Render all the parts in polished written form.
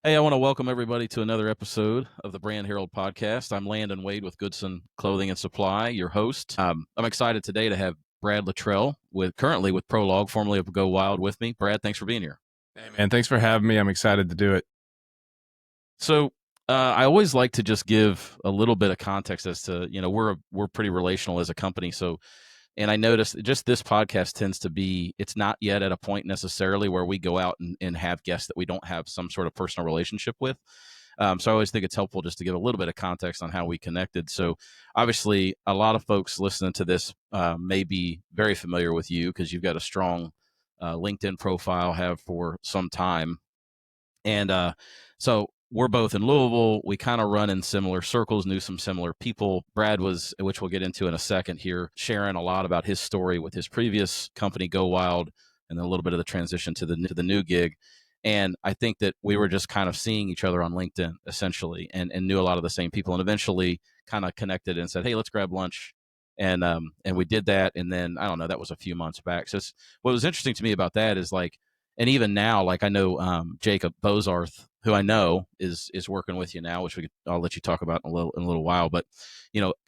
Hey, I want to welcome everybody to another episode of the Brand Herald podcast. I'm Landon Wade with Goodson Clothing and Supply, your host. I'm excited today to have Brad Luttrell currently with Prologue, formerly of GoWild, with me. Brad, thanks for being here. Hey, man, thanks for having me. I'm excited to do it. So, I always like to just give a little bit of context as to, we're pretty relational as a company. So, and I noticed just this podcast tends to be, it's not yet at a point necessarily where we go out and have guests that we don't have some sort of personal relationship with. So I always think it's helpful just to give a little bit of context on how we connected. So obviously, a lot of folks listening to this may be very familiar with you because you've got a strong LinkedIn profile, have for some time. And so we're both in Louisville. We kind of run in similar circles, knew some similar people. Brad was, which we'll get into in a second here, sharing a lot about his story with his previous company, GoWild, and then a little bit of the transition to the new gig. And I think that we were just kind of seeing each other on LinkedIn essentially, and knew a lot of the same people, and eventually kind of connected and said, "Hey, let's grab lunch." And we did that. And then I don't know, that was a few months back. So what was interesting to me about that is like, and even now, like I know Jacob Bozarth, who I know is working with you now, which I'll let you talk about in a little while. But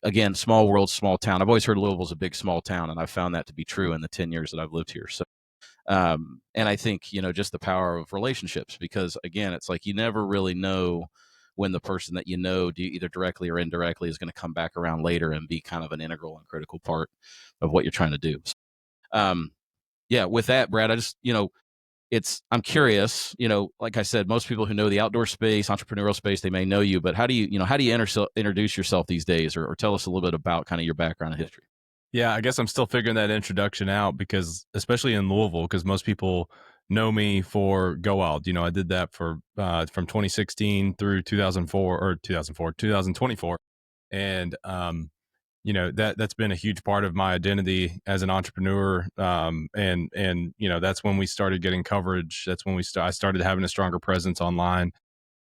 again, small world, small town. I've always heard Louisville's a big small town, and I've found that to be true in the 10 years that I've lived here. So, and I think just the power of relationships, because again, it's like you never really know when the person that either directly or indirectly is going to come back around later and be kind of an integral and critical part of what you're trying to do. So, yeah, with that, Brad, I just I'm curious, like I said, most people who know the outdoor space, entrepreneurial space, they may know you, but how do you introduce yourself these days, or tell us a little bit about kind of your background and history? Yeah, I guess I'm still figuring that introduction out because, especially in Louisville, because most people know me for GoWild. I did that for from 2016 through 2024, and that's been a huge part of my identity as an entrepreneur. And that's when we started getting coverage. That's when I started having a stronger presence online.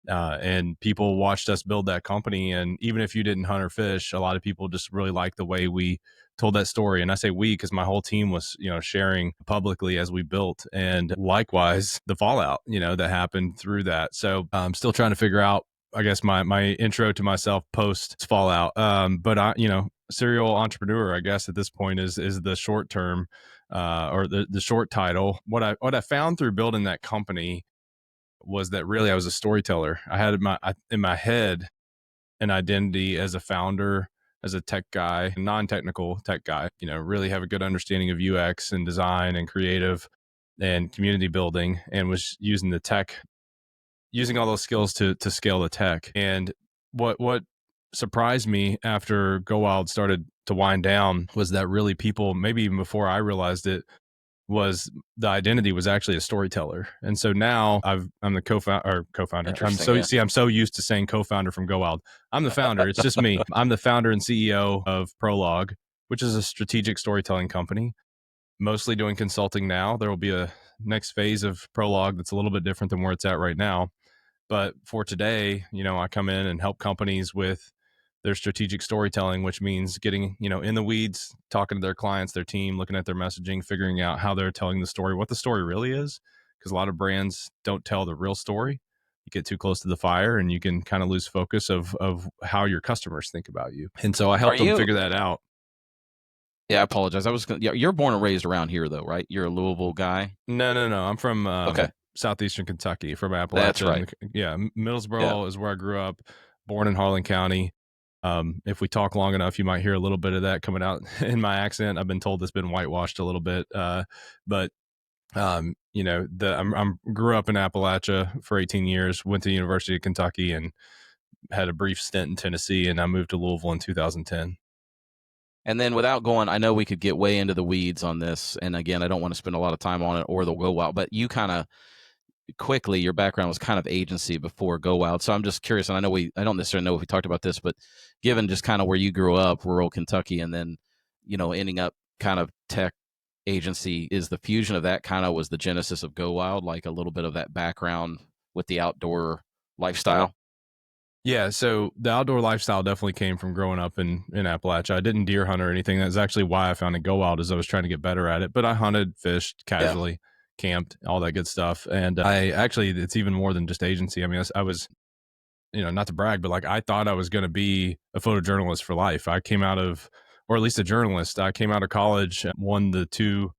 And people watched us build that company. And even if you didn't hunt or fish, a lot of people just really liked the way we told that story. And I say we because my whole team was, sharing publicly as we built, and likewise the fallout, that happened through that. So I'm still trying to figure out, I guess, my intro to myself post fallout. But serial entrepreneur, I guess at this point is the short term, or the short title. What I found through building that company was that really I was a storyteller. I had in my head an identity as a founder, as a tech guy, non-technical tech guy, really have a good understanding of UX and design and creative and community building, and was using all those skills to scale the tech. And what surprised me after GoWild started to wind down was that really people, maybe even before I realized it, was the identity was actually a storyteller. And so now I'm the co-founder. I'm so used to saying co-founder from GoWild. I'm the founder. It's just me. I'm the founder and CEO of Prologue, which is a strategic storytelling company, mostly doing consulting now. There will be a next phase of Prologue that's a little bit different than where it's at right now. But for today, I come in and help companies with their strategic storytelling, which means getting, in the weeds, talking to their clients, their team, looking at their messaging, figuring out how they're telling the story, what the story really is. Because a lot of brands don't tell the real story. You get too close to the fire and you can kind of lose focus of how your customers think about you. And so I helped them figure that out. Yeah, I apologize. You're born and raised around here though, right? You're a Louisville guy? No. I'm from southeastern Kentucky, from Appalachia. That's right. Yeah, Middlesboro is where I grew up, born in Harlan County. If we talk long enough, you might hear a little bit of that coming out in my accent. I've been told it's been whitewashed a little bit, but grew up in Appalachia for 18 years, went to the University of Kentucky, and had a brief stint in Tennessee, and I moved to Louisville in 2010. And then without going, I know we could get way into the weeds on this, and again, I don't want to spend a lot of time on it or the GoWild, but you kind of quickly, your background was kind of agency before GoWild. So I'm just curious, and I don't necessarily know if we talked about this, but given just kind of where you grew up, rural Kentucky, and then, ending up kind of tech agency, is the fusion of that kind of was the genesis of GoWild, like a little bit of that background with the outdoor lifestyle? Yeah, so the outdoor lifestyle definitely came from growing up in Appalachia. I didn't deer hunt or anything. That's actually why I founded GoWild, is I was trying to get better at it. But I hunted, fished casually, camped, all that good stuff. And it's even more than just agency. I mean, I was, not to brag, but like I thought I was going to be a photojournalist for life. I came out of, or at least a journalist. I came out of college, won the two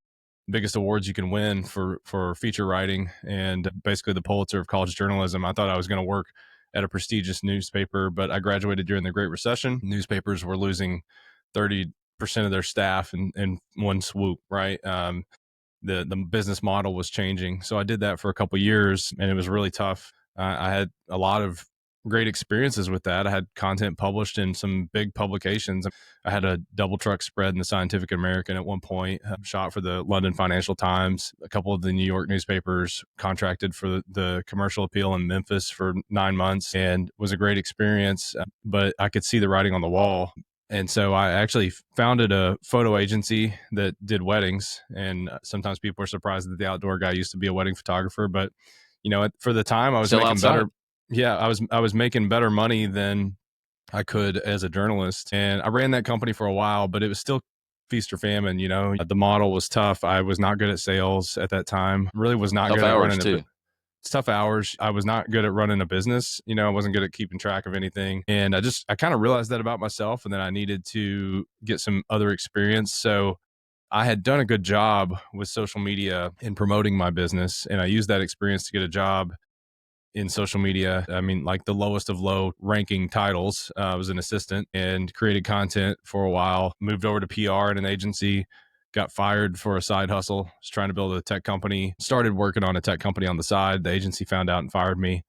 biggest awards you can win for feature writing, and basically the Pulitzer of college journalism. I thought I was going to work at a prestigious newspaper, but I graduated during the Great Recession. Newspapers were losing 30% of their staff in one swoop, right? The business model was changing. So I did that for a couple of years, and it was really tough. I had a lot of great experiences with that. I had content published in some big publications. I had a double truck spread in the Scientific American at one point, shot for the London Financial Times, a couple of the New York newspapers, contracted for the commercial appeal in Memphis for 9 months, and was a great experience. But I could see the writing on the wall. And so I actually founded a photo agency that did weddings. And sometimes people are surprised that the outdoor guy used to be a wedding photographer. But, for the time I was Still making outside. better. Yeah, I was making better money than I could as a journalist. And I ran that company for a while, but it was still feast or famine. The model was tough. I was not good at sales at that time. Really was not Tough good at hours running too. it's tough hours. I was not good at running a business. I wasn't good at keeping track of anything. And I kind of realized that about myself, and then I needed to get some other experience. So I had done a good job with social media in promoting my business, and I used that experience to get a job in social media. I mean, like the lowest of low ranking titles. I was an assistant and created content for a while, moved over to PR in an agency, got fired for a side hustle, was trying to build a tech company, started working on a tech company on the side. The agency found out and fired me.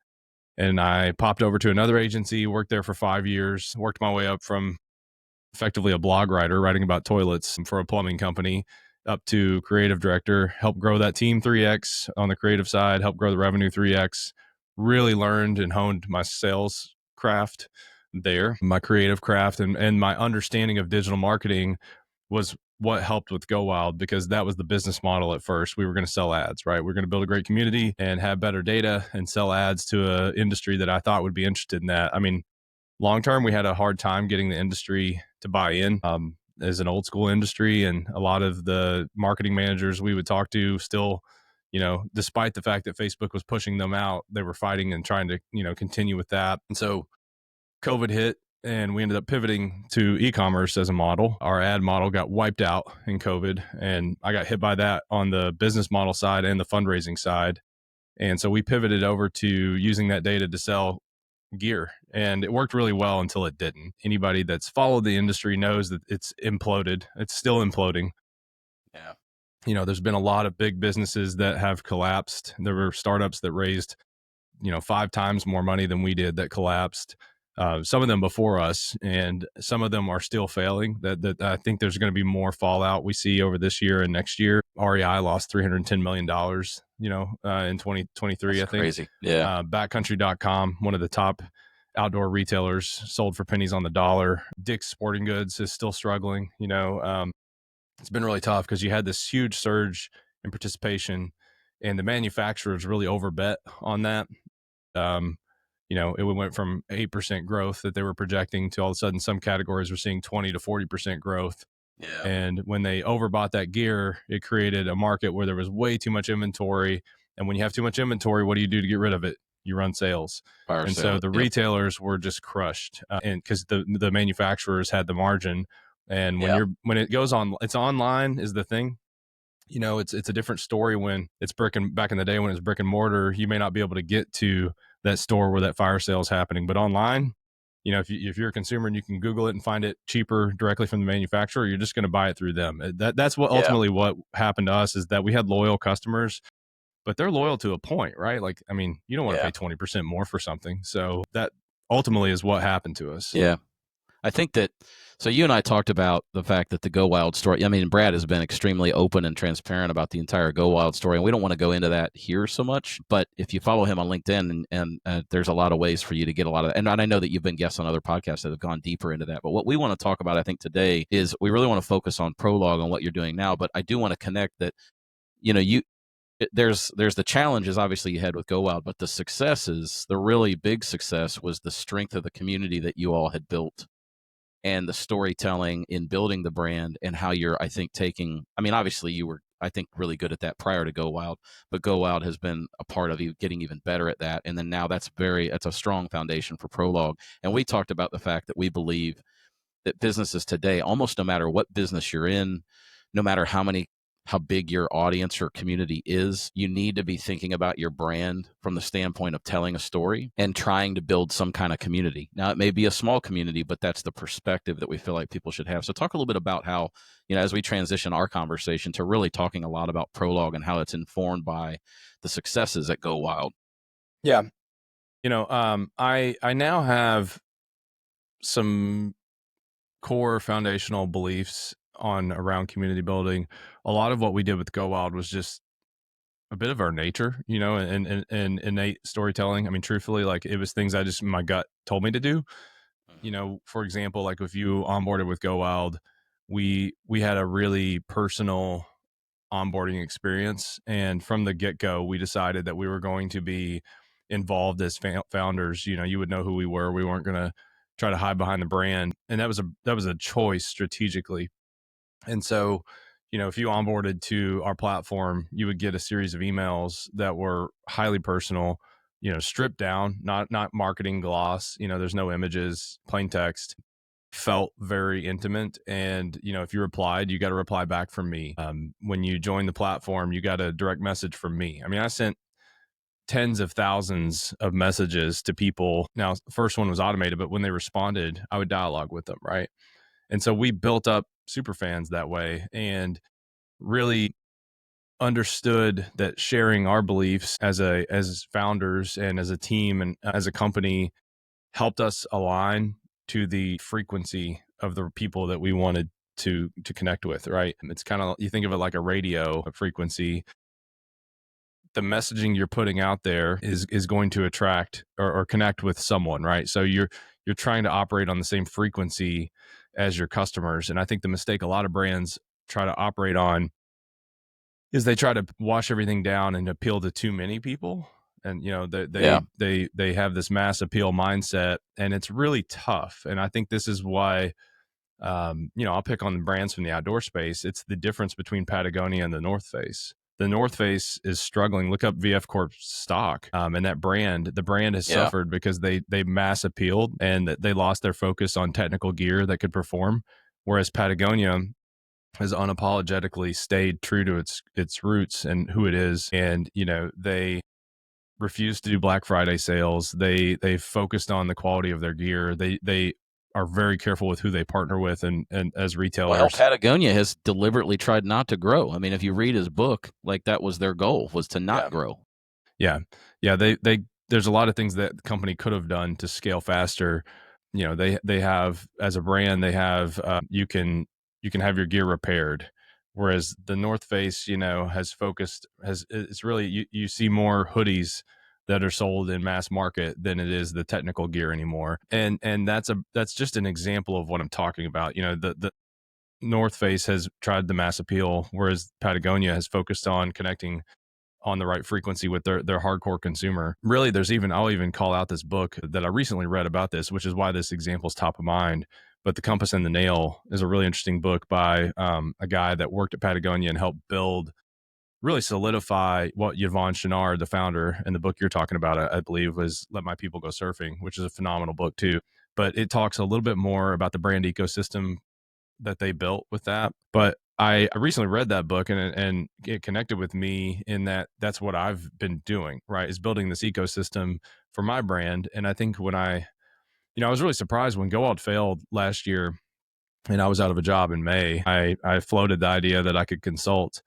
And I popped over to another agency, worked there for 5 years, worked my way up from effectively a blog writer writing about toilets for a plumbing company up to creative director, helped grow that team 3x on the creative side, helped grow the revenue 3x, really learned and honed my sales craft there, my creative craft, and my understanding of digital marketing was what helped with GoWild, because that was the business model at first. We were going to sell ads, right? We're going to build a great community and have better data and sell ads to an industry that I thought would be interested in that. I mean, long term, we had a hard time getting the industry to buy in. As an old school industry, and a lot of the marketing managers we would talk to still, despite the fact that Facebook was pushing them out, they were fighting and trying to, continue with that. And so COVID hit, and we ended up pivoting to e-commerce as a model. Our ad model got wiped out in COVID, and I got hit by that on the business model side and the fundraising side. And so we pivoted over to using that data to sell gear, and it worked really well until it didn't. Anybody that's followed the industry knows that it's imploded. It's still imploding. Yeah. There's been a lot of big businesses that have collapsed. There were startups that raised, 5 times more money than we did that collapsed. Some of them before us, and some of them are still failing. That I think there's going to be more fallout we see over this year and next year. REI lost $310 million, in 2023. That's I think crazy. Yeah. Backcountry.com, one of the top outdoor retailers, sold for pennies on the dollar. Dick's Sporting Goods is still struggling. It's been really tough because you had this huge surge in participation, and the manufacturers really overbet on that. It went from 8% growth that they were projecting to all of a sudden some categories were seeing 20 to 40% growth. Yeah. And when they overbought that gear, it created a market where there was way too much inventory. And when you have too much inventory, what do you do to get rid of it? You run sales. Fire And sale. so the Yep. retailers were just crushed, and because the manufacturers had the margin. And when it goes on, it's online is the thing. It's a different story when it's back in the day when it's brick and mortar. You may not be able to get to that store where that fire sale is happening, but online, if you're a consumer and you can Google it and find it cheaper directly from the manufacturer, you're just going to buy it through them. That's what ultimately what happened to us, is that we had loyal customers, but they're loyal to a point, right? Like, I mean, you don't want to pay 20% more for something. So that ultimately is what happened to us. Yeah. I think that, so you and I talked about the fact that the GoWild story, I mean, Brad has been extremely open and transparent about the entire GoWild story, and we don't want to go into that here so much, but if you follow him on LinkedIn, and there's a lot of ways for you to get a lot of that, and I know that you've been guests on other podcasts that have gone deeper into that, but what we want to talk about, I think, today is we really want to focus on Prologue and what you're doing now, but I do want to connect that, there's the challenges obviously you had with GoWild, but the successes, the really big success was the strength of the community that you all had built, and the storytelling in building the brand, and how you're, I think, taking, I mean, obviously I think, really good at that prior to GoWild, but GoWild has been a part of getting even better at that. And then now that's a strong foundation for Prologue. And we talked about the fact that we believe that businesses today, almost no matter what business you're in, no matter how big your audience or community is, you need to be thinking about your brand from the standpoint of telling a story and trying to build some kind of community. Now, it may be a small community, but that's the perspective that we feel like people should have. So talk a little bit about how, as we transition our conversation to really talking a lot about Prologue and how it's informed by the successes at GoWild. Yeah. I now have some core foundational beliefs around community building. A lot of what we did with GoWild was just a bit of our nature, and innate storytelling. I mean, truthfully, like, it was things my gut told me to do. For example, like, if you onboarded with GoWild, we had a really personal onboarding experience, and from the get-go, we decided that we were going to be involved as founders. You would know who we were. We weren't going to try to hide behind the brand, and that was a choice strategically. And so, if you onboarded to our platform, you would get a series of emails that were highly personal, stripped down, not marketing gloss. There's no images, plain text. Felt very intimate. And if you replied, you got a reply back from me. When you joined the platform, you got a direct message from me. I mean, I sent tens of thousands of messages to people. Now, the first one was automated, but when they responded, I would dialogue with them, right? And so we built up super fans that way, and really understood that sharing our beliefs as founders and as a team and as a company helped us align to the frequency of the people that we wanted to connect with, right? It's kind of, you think of it like a radio frequency. The messaging you're putting out there is going to attract or connect with someone, right? So you're trying to operate on the same frequency as your customers. And I think the mistake a lot of brands try to operate on is they try to wash everything down and appeal to too many people. And they have this mass appeal mindset, and it's really tough. And I think this is why I'll pick on the brands from the outdoor space. It's the difference between Patagonia and the North Face. The North Face is struggling. Look up VF Corp's stock, and the brand has suffered because they mass appealed and they lost their focus on technical gear that could perform. Whereas Patagonia has unapologetically stayed true to its roots and who it is. And they refused to do Black Friday sales. They focused on the quality of their gear. They are very careful with who they partner with, and as retailers. Well, Patagonia has deliberately tried not to grow. I mean, if you read his book, like, that was their goal, was to not grow. Yeah. There's a lot of things that the company could have done to scale faster. They have, as a brand, they have you can have your gear repaired, whereas the North Face, it's really, you see more hoodies that are sold in mass market than it is the technical gear anymore. And that's just an example of what I'm talking about. The North Face has tried the mass appeal, whereas Patagonia has focused on connecting on the right frequency with their hardcore consumer. Really, I'll even call out this book that I recently read about this, which is why this example is top of mind. But The Compass and the Nail is a really interesting book by a guy that worked at Patagonia and helped really solidify what Yvon Chouinard, the founder, and the book you're talking about, I believe, was Let My People Go Surfing, which is a phenomenal book too. But it talks a little bit more about the brand ecosystem that they built with that. But I recently read that book, and it connected with me in that's what I've been doing, right? Is building this ecosystem for my brand. And I think when I was really surprised when GoWild failed last year and I was out of a job in May. I floated the idea that I could consult,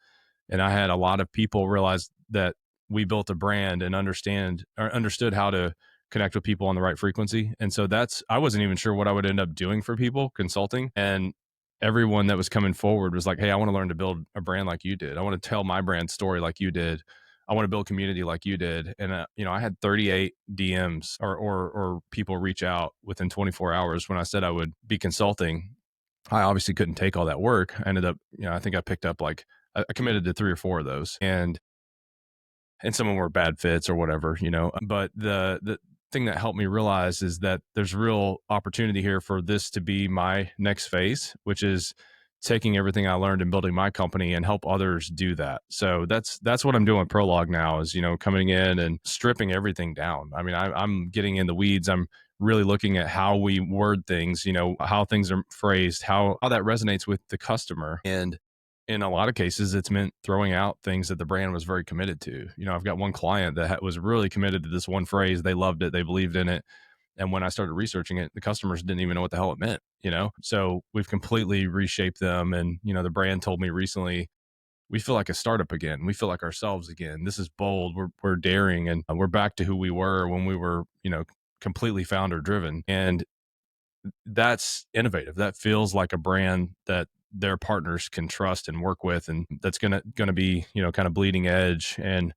and I had a lot of people realize that we built a brand and understood how to connect with people on the right frequency. And so I wasn't even sure what I would end up doing for people consulting. And everyone that was coming forward was like, hey, I want to learn to build a brand like you did. I want to tell my brand story like you did. I want to build community like you did. And, I had 38 DMs or people reach out within 24 hours when I said I would be consulting. I obviously couldn't take all that work. I ended up, I think I picked up I committed to 3 or 4 of those, and some of them were bad fits or whatever, but the thing that helped me realize is that there's real opportunity here for this to be my next phase, which is taking everything I learned and building my company and help others do that. So that's what I'm doing with Prologue now is, coming in and stripping everything down. I mean, I'm getting in the weeds. I'm really looking at how we word things, how things are phrased, how that resonates with the customer. And in a lot of cases, it's meant throwing out things that the brand was very committed to. I've got one client that was really committed to this one phrase. They loved it. They believed in it. And when I started researching it, the customers didn't even know what the hell it meant, So we've completely reshaped them. And, the brand told me recently, we feel like a startup again. We feel like ourselves again. This is bold. We're daring, and we're back to who we were when we were, completely founder driven. And that's innovative. That feels like a brand that their partners can trust and work with, and that's gonna be kind of bleeding edge, and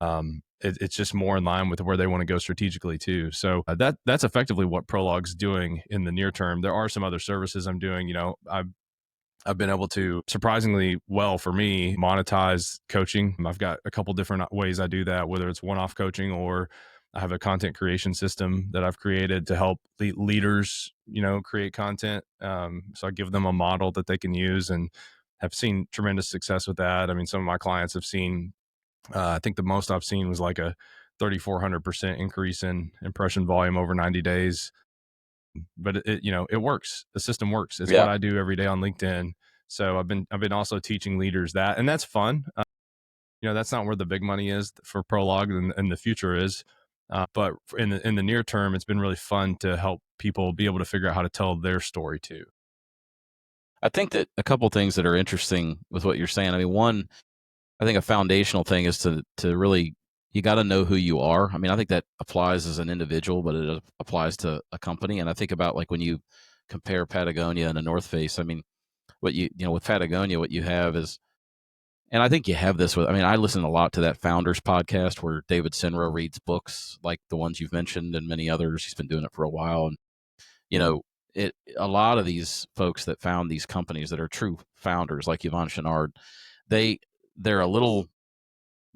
it's just more in line with where they want to go strategically too. So that's effectively what Prologue's doing in the near term. There are some other services I'm doing. I've been able to, surprisingly well for me, monetize coaching. I've got a couple different ways I do that, whether it's one-off coaching or I have a content creation system that I've created to help leaders, create content. So I give them a model that they can use and have seen tremendous success with that. I mean, some of my clients have seen, I think the most I've seen was like a 3,400% increase in impression volume over 90 days. But it works. The system works. It's what I do every day on LinkedIn. So I've been also teaching leaders that, and that's fun. That's not where the big money is for Prologue, and the future is. But in the near term, it's been really fun to help people be able to figure out how to tell their story too. I think that a couple things that are interesting with what you're saying. I mean, one, I think a foundational thing is to really, you got to know who you are. I mean, I think that applies as an individual, but it applies to a company. And I think about like when you compare Patagonia and a North Face, I mean, what with Patagonia, what you have is, and I think you have this with, I mean, I listen a lot to that Founders podcast where David Sinro reads books like the ones you've mentioned and many others. He's been doing it for a while. And, a lot of these folks that found these companies that are true founders, like Yvon Chouinard, they're a little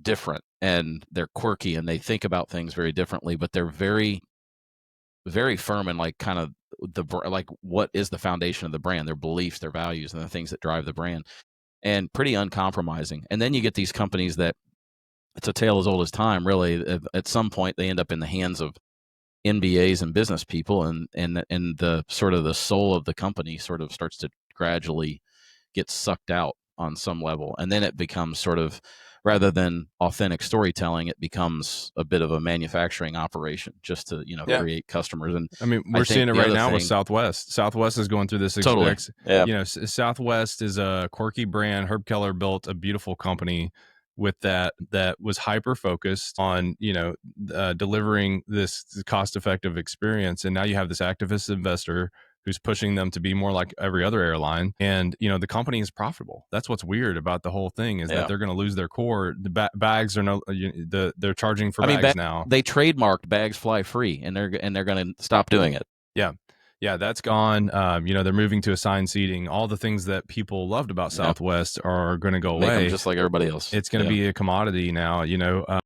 different and they're quirky and they think about things very differently, but they're very, very firm in like kind of like what is the foundation of the brand, their beliefs, their values, and the things that drive the brand, and pretty uncompromising. And then you get these companies that it's a tale as old as time, really. At some point, they end up in the hands of MBAs and business people, and the sort of the soul of the company sort of starts to gradually get sucked out on some level, and then it becomes sort of, rather than authentic storytelling, it becomes a bit of a manufacturing operation just to create customers. And I mean, we're seeing it right now with Southwest. Southwest is going through this. Totally. Southwest is a quirky brand. Herb Keller built a beautiful company with that was hyper focused on delivering this cost effective experience, and now you have this activist investor who's pushing them to be more like every other airline, and the company is profitable. That's what's weird about the whole thing is that they're going to lose their core. The bags are they're charging for bags now. They trademarked bags fly free, and they're going to stop doing it. Yeah, that's gone. They're moving to assigned seating. All the things that people loved about Southwest are going to go away, just like everybody else. It's going to be a commodity now. It'll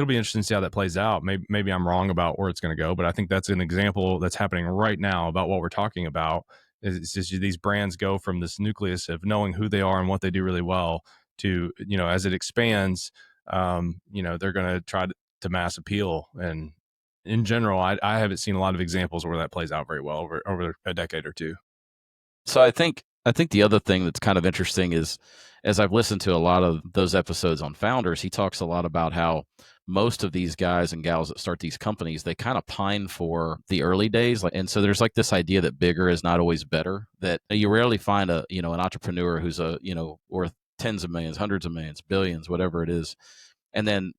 be interesting to see how that plays out. Maybe I'm wrong about where it's going to go, but I think that's an example that's happening right now about what we're talking about. It's just these brands go from this nucleus of knowing who they are and what they do really well to, as it expands, they're going to try to mass appeal. And in general, I haven't seen a lot of examples where that plays out very well over a decade or two. So I think the other thing that's kind of interesting is, as I've listened to a lot of those episodes on founders, he talks a lot about how most of these guys and gals that start these companies, they kind of pine for the early days. And so there's like this idea that bigger is not always better, that you rarely find an entrepreneur who's worth tens of millions, hundreds of millions, billions, whatever it is. And then,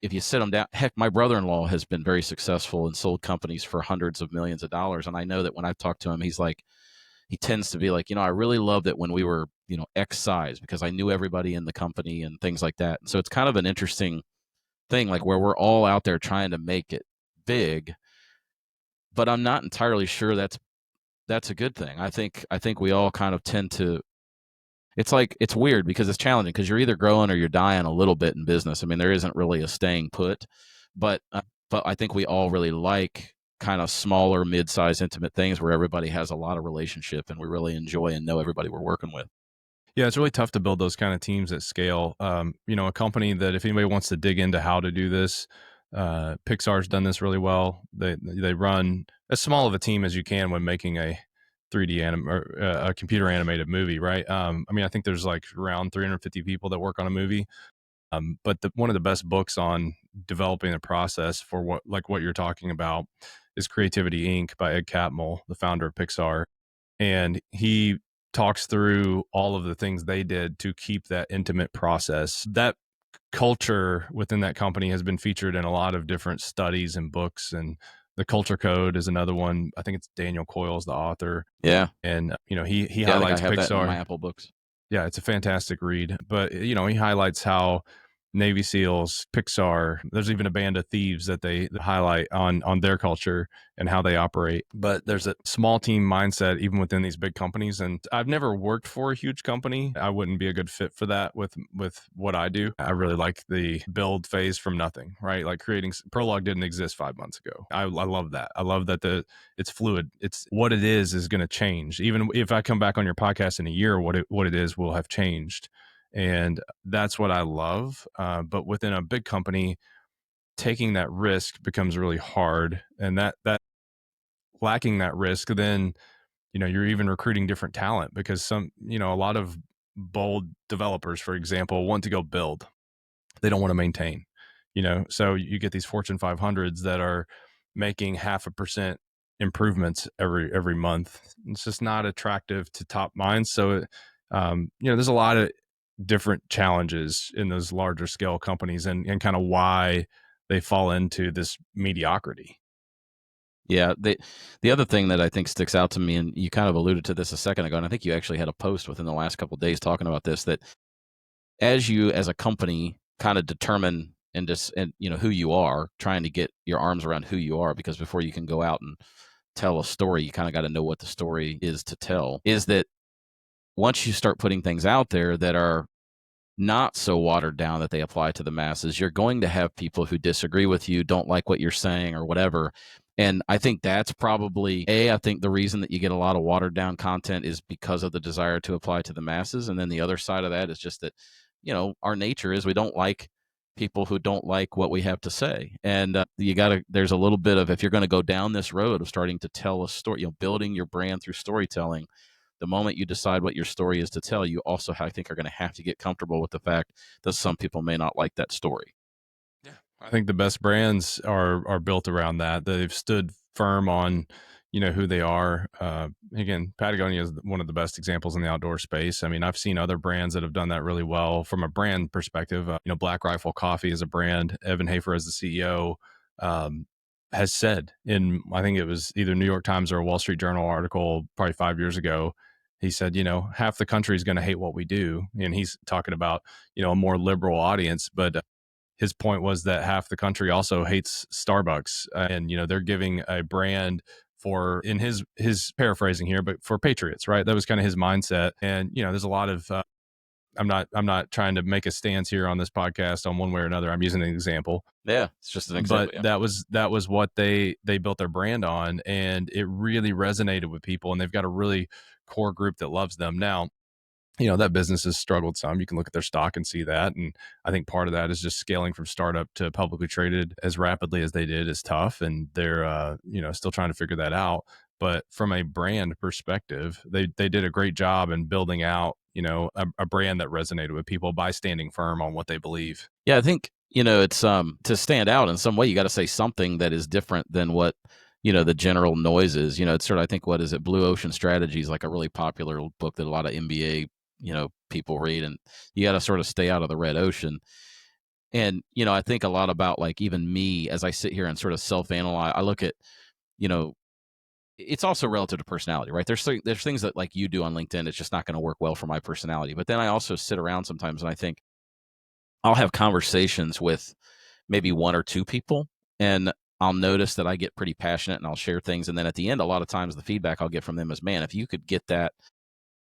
if you sit them down, heck, my brother-in-law has been very successful and sold companies for hundreds of millions of dollars. And I know that when I've talked to him, he's like, he tends to be like, I really loved it when we were, X size, because I knew everybody in the company and things like that. And so it's kind of an interesting thing, like where we're all out there trying to make it big, but I'm not entirely sure that's a good thing. I think we all kind of tend to, it's like, it's weird because it's challenging because you're either growing or you're dying a little bit in business. I mean, there isn't really a staying put, but I think we all really like kind of smaller, mid-sized, intimate things where everybody has a lot of relationship and we really enjoy and know everybody we're working with. Yeah, it's really tough to build those kind of teams at scale. A company that if anybody wants to dig into how to do this, Pixar's done this really well. They run as small of a team as you can when making a 3D or a computer animated movie, right? I think there's like around 350 people that work on a movie. But one of the best books on developing the process for what you're talking about is Creativity Inc. by Ed Catmull, the founder of Pixar, and he talks through all of the things they did to keep that intimate process. That culture within that company has been featured in a lot of different studies and books, and the Culture Code is another one. I think it's Daniel Coyle's the author, Yeah. and he Yeah, I think I highlights have that in my Pixar. Apple books. Yeah, it's a fantastic read. But he highlights how Navy SEALs, Pixar, there's even a band of thieves that they highlight on their culture and how they operate. But there's a small team mindset even within these big companies. And I've never worked for a huge company. I wouldn't be a good fit for that with what I do. I really like the build phase from nothing, right? Like creating Prologue didn't exist 5 months ago. I love that. I love that it's fluid. It's what it is going to change. Even if I come back on your podcast in a year, what it is will have changed. And that's what I love. But within a big company, taking that risk becomes really hard. And that lacking that risk, then, you're even recruiting different talent because a lot of bold developers, for example, want to go build. They don't want to maintain, so you get these Fortune 500s that are making 0.5% improvements every month. It's just not attractive to top minds. So, there's a lot of different challenges in those larger scale companies and kind of why they fall into this mediocrity. Yeah, the other thing that I think sticks out to me, and you kind of alluded to this a second ago, and I think you actually had a post within the last couple of days talking about this, that as you as a company kind of determine and who you are, trying to get your arms around who you are, because before you can go out and tell a story, you kind of got to know what the story is to tell, is that once you start putting things out there that are not so watered down that they apply to the masses, you're going to have people who disagree with you, don't like what you're saying or whatever. And I think that's probably I think the reason that you get a lot of watered down content is because of the desire to apply to the masses. And then the other side of that is just that, our nature is we don't like people who don't like what we have to say. And there's a little bit of, if you're going to go down this road of starting to tell a story, building your brand through storytelling, the moment you decide what your story is to tell, you also, I think, are going to have to get comfortable with the fact that some people may not like that story. Yeah, I think the best brands are built around that. They've stood firm on, who they are. Again, Patagonia is one of the best examples in the outdoor space. I mean, I've seen other brands that have done that really well from a brand perspective. Black Rifle Coffee is a brand. Evan Hafer, as the CEO, has said I think it was either New York Times or a Wall Street Journal article probably 5 years ago. He said, half the country is going to hate what we do. And he's talking about, a more liberal audience, but his point was that half the country also hates Starbucks, and they're giving a brand for, in his paraphrasing here, but for patriots, right? That was kind of his mindset. And there's a lot of I'm not trying to make a stance here on this podcast on one way or another. I'm using an example. Yeah, it's just an example. But that was what they built their brand on, and it really resonated with people, and they've got a really core group that loves them. Now, that business has struggled some. You can look at their stock and see that. And I think part of that is just scaling from startup to publicly traded as rapidly as they did is tough. And they're, still trying to figure that out. But from a brand perspective, they did a great job in building out, a brand that resonated with people by standing firm on what they believe. Yeah, I think, it's to stand out in some way, you got to say something that is different than what, the general noise is. It's sort of, I think, what is it? Blue Ocean Strategy is like a really popular book that a lot of MBA people read, and you got to sort of stay out of the red ocean. And I think a lot about, like, even me as I sit here and sort of self-analyze. I look at, it's also relative to personality, right? There's things that, like, you do on LinkedIn, it's just not going to work well for my personality. But then I also sit around sometimes and I think I'll have conversations with maybe one or two people, and I'll notice that I get pretty passionate and I'll share things, and then at the end, a lot of times the feedback I'll get from them is, man, if you could get that,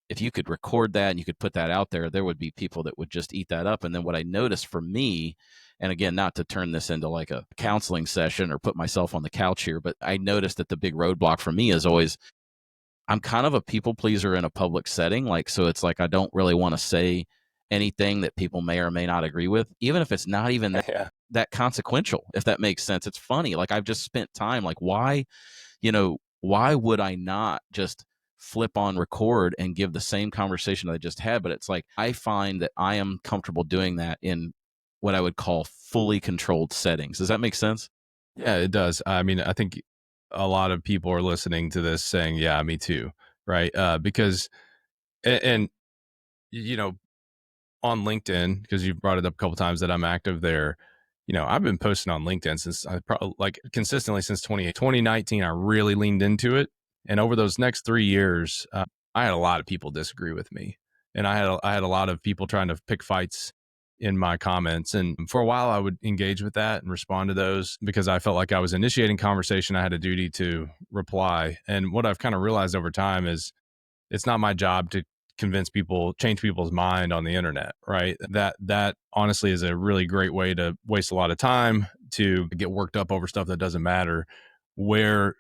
if you could record that and you could put that out there, there would be people that would just eat that up. And then what I noticed for me And again, not to turn this into like a counseling session or put myself on the couch here, but I noticed that the big roadblock for me is always I'm kind of a people pleaser in a public setting. Like, so it's like I don't really want to say anything that people may or may not agree with, even if it's not even Yeah. that consequential, if that makes sense. It's funny. Like, I've just spent time, like, why would I not just flip on record and give the same conversation that I just had? But it's like, I find that I am comfortable doing that in what I would call fully controlled settings. Does that make sense? Yeah, it does. I mean, I think a lot of people are listening to this saying, "Yeah, me too," right? Because and you know, on LinkedIn, because you've brought it up a couple times that I'm active there. I've been posting on LinkedIn since I probably like consistently since 2019. I really leaned into it, and over those next 3 years, I had a lot of people disagree with me, and I had a lot of people trying to pick fights in my comments. And for a while, I would engage with that and respond to those because I felt like I was initiating conversation. I had a duty to reply. And what I've kind of realized over time is it's not my job to convince people, change people's mind on the internet, right? That honestly is a really great way to waste a lot of time, to get worked up over stuff that doesn't matter. Where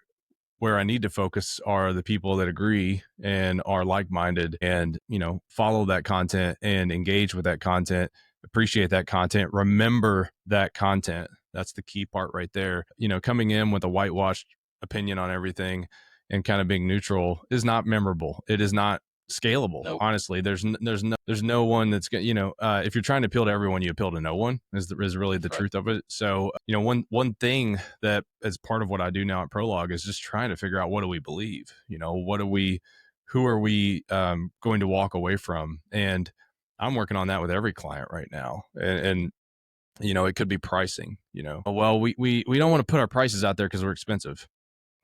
I need to focus are the people that agree and are like-minded, and follow that content and engage with that content, appreciate that content, remember that content. That's the key part right there. Coming in with a whitewashed opinion on everything and kind of being neutral is not memorable. It is not scalable. Nope. Honestly, there's no one that's going if you're trying to appeal to everyone, you appeal to no one is really the truth of it. So one thing that is part of what I do now at Prologue is just trying to figure out, what do we believe, who are we going to walk away from. And I'm working on that with every client right now. And it could be pricing. Well, we don't want to put our prices out there because we're expensive.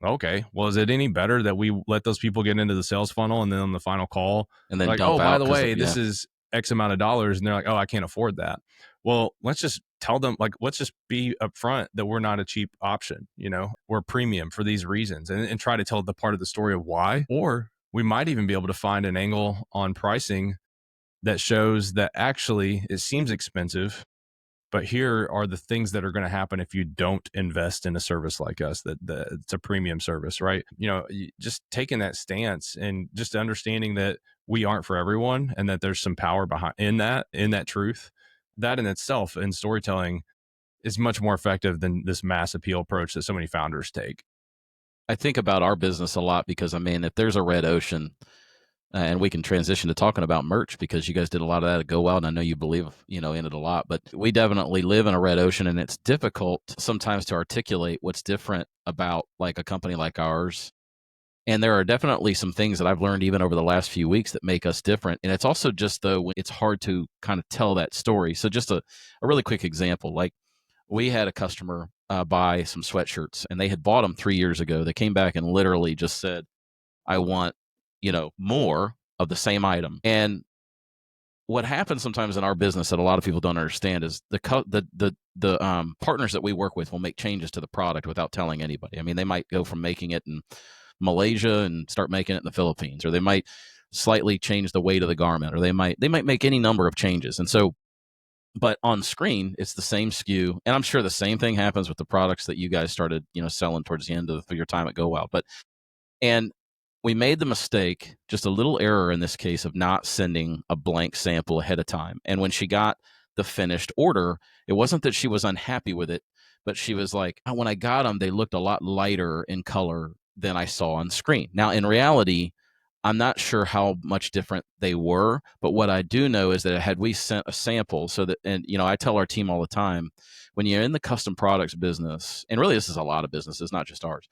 Okay. Well, is it any better that we let those people get into the sales funnel and then on the final call, And then like, dump oh, by out the because, way, yeah. this is X amount of dollars. And they're like, oh, I can't afford that. Well, let's just tell them, like, let's just be upfront that we're not a cheap option. We're premium for these reasons, and try to tell the part of the story of why. Or we might even be able to find an angle on pricing that shows that actually it seems expensive, but here are the things that are going to happen if you don't invest in a service like us, that it's a premium service, right? Just taking that stance and just understanding that we aren't for everyone, and that there's some power behind in that truth. That in itself, in storytelling, is much more effective than this mass appeal approach that so many founders take. I think about our business a lot because, I mean, if there's a red ocean, and we can transition to talking about merch because you guys did a lot of that at GoWild, and I know you believe, in it a lot, but we definitely live in a red ocean, and it's difficult sometimes to articulate what's different about like a company like ours. And there are definitely some things that I've learned even over the last few weeks that make us different. And it's also just, though, it's hard to kind of tell that story. So just a really quick example, like we had a customer buy some sweatshirts, and they had bought them 3 years ago. They came back and literally just said, I want, more of the same item. And what happens sometimes in our business that a lot of people don't understand is the partners that we work with will make changes to the product without telling anybody. I mean, they might go from making it in Malaysia and start making it in the Philippines, or they might slightly change the weight of the garment, or they might make any number of changes. And so, but on screen, it's the same SKU, and I'm sure the same thing happens with the products that you guys started, selling towards the end of your time at GoWild. And we made the mistake, just a little error in this case, of not sending a blank sample ahead of time. And when she got the finished order, it wasn't that she was unhappy with it, but she was like, "Oh, when I got them, they looked a lot lighter in color than I saw on screen." Now, in reality, I'm not sure how much different they were, but what I do know is that had we sent a sample, so that, and I tell our team all the time, when you're in the custom products business, and really this is a lot of businesses, not just ours,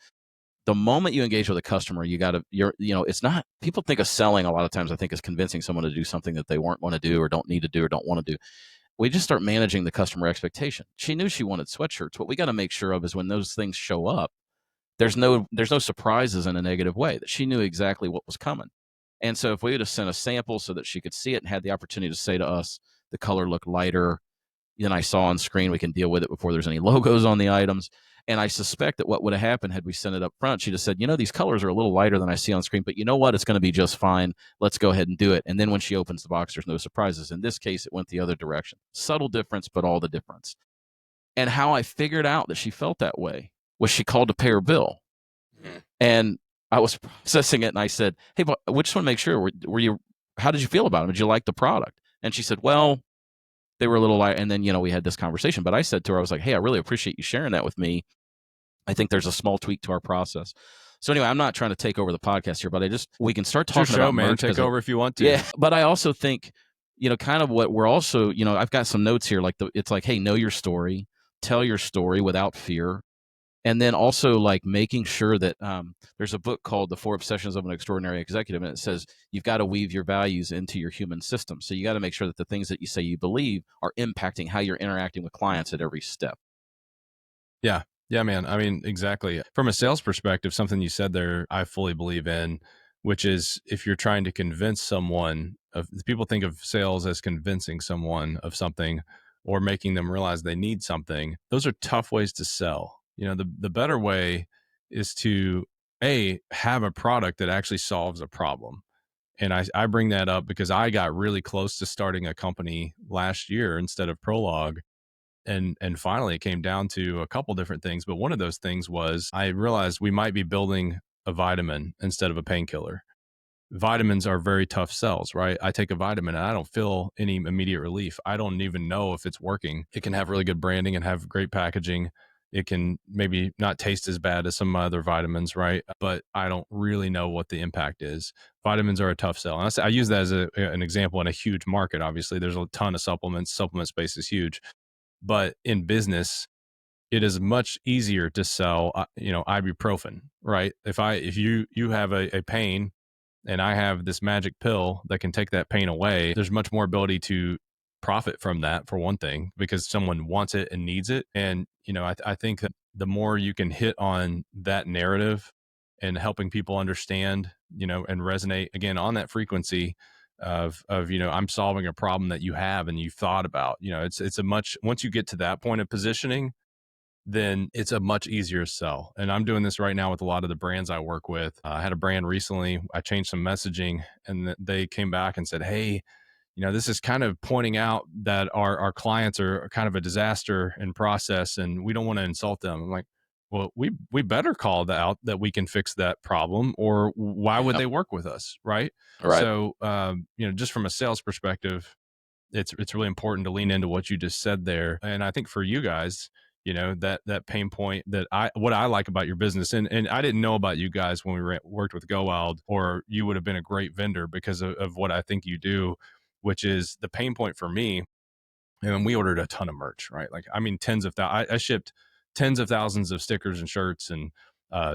the moment you engage with a customer, it's not, people think of selling a lot of times, I think, is convincing someone to do something that they weren't want to do or don't need to do or don't want to do. We just start managing the customer expectation. She knew she wanted sweatshirts. What we got to make sure of is when those things show up, there's no surprises in a negative way, that she knew exactly what was coming. And so if we would have sent a sample so that she could see it and had the opportunity to say to us, the color looked lighter than I saw on screen, we can deal with it before there's any logos on the items. And I suspect that what would have happened had we sent it up front, she'd have said, these colors are a little lighter than I see on screen, but you know what? It's going to be just fine. Let's go ahead and do it. And then when she opens the box, there's no surprises. In this case, it went the other direction. Subtle difference, but all the difference. And how I figured out that she felt that way was she called to pay her bill. And I was processing it, and I said, "Hey, but we just want to make sure, were you, how did you feel about them? Did you like the product?" And she said, "Well, they were a little light." And then, we had this conversation, but I said to her, I was like, "Hey, I really appreciate you sharing that with me. I think there's a small tweak to our process." So anyway, I'm not trying to take over the podcast here, but we can start talking about man. merch. Take over if you want to. Yeah. But I also think, kind of what we're also, I've got some notes here, like it's like, hey, know your story, tell your story without fear. And then also like making sure that there's a book called The 4 Obsessions of an Extraordinary Executive, and it says you've got to weave your values into your human system. So you got to make sure that the things that you say you believe are impacting how you're interacting with clients at every step. Yeah. Yeah, man. I mean, exactly. From a sales perspective, something you said there, I fully believe in, which is if you're trying to convince someone people think of sales as convincing someone of something or making them realize they need something. Those are tough ways to sell. The better way is to have a product that actually solves a problem. And I bring that up because I got really close to starting a company last year instead of Prologue. And finally it came down to a couple different things, but one of those things was I realized we might be building a vitamin instead of a painkiller. Vitamins are very tough sells, right? I take a vitamin and I don't feel any immediate relief. I don't even know if it's working. It can have really good branding and have great packaging. It can maybe not taste as bad as some other vitamins, right? But I don't really know what the impact is. Vitamins are a tough sell. And I use that as an example in a huge market. Obviously, there's a ton of supplements. Supplement space is huge. But in business, it is much easier to sell, ibuprofen, right? If you have a pain and I have this magic pill that can take that pain away, there's much more ability to profit from that, for one thing, because someone wants it and needs it. And, I think that the more you can hit on that narrative and helping people understand, and resonate again on that frequency of, I'm solving a problem that you have and you've thought about, once you get to that point of positioning, then it's a much easier sell. And I'm doing this right now with a lot of the brands I work with. I had a brand recently, I changed some messaging and they came back and said, "Hey, this is kind of pointing out that our clients are kind of a disaster in process and we don't want to insult them." I'm like, well, we better call that out that we can fix that problem, or why would they work with us? Right. Right. So, just from a sales perspective, it's really important to lean into what you just said there. And I think for you guys, that pain point what I like about your business, and I didn't know about you guys when we worked with GoWild, or you would have been a great vendor because of what I think you do, which is the pain point for me. And we ordered a ton of merch, right? Like, I mean, I shipped tens of thousands of stickers and shirts and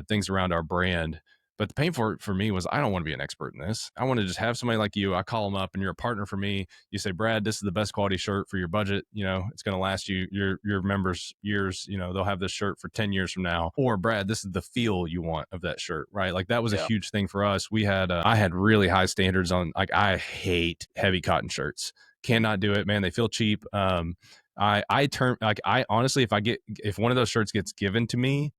things around our brand. But the pain for me was I don't want to be an expert in this. I want to just have somebody like you. I call them up and you're a partner for me. You say, "Brad, this is the best quality shirt for your budget. It's going to last you, your members years. They'll have this shirt for 10 years from now." Or, "Brad, this is the feel you want of that shirt," right? Like that was a huge thing for us. I had really high standards on, like, I hate heavy cotton shirts. Cannot do it, man. They feel cheap. I honestly, if one of those shirts gets given to me,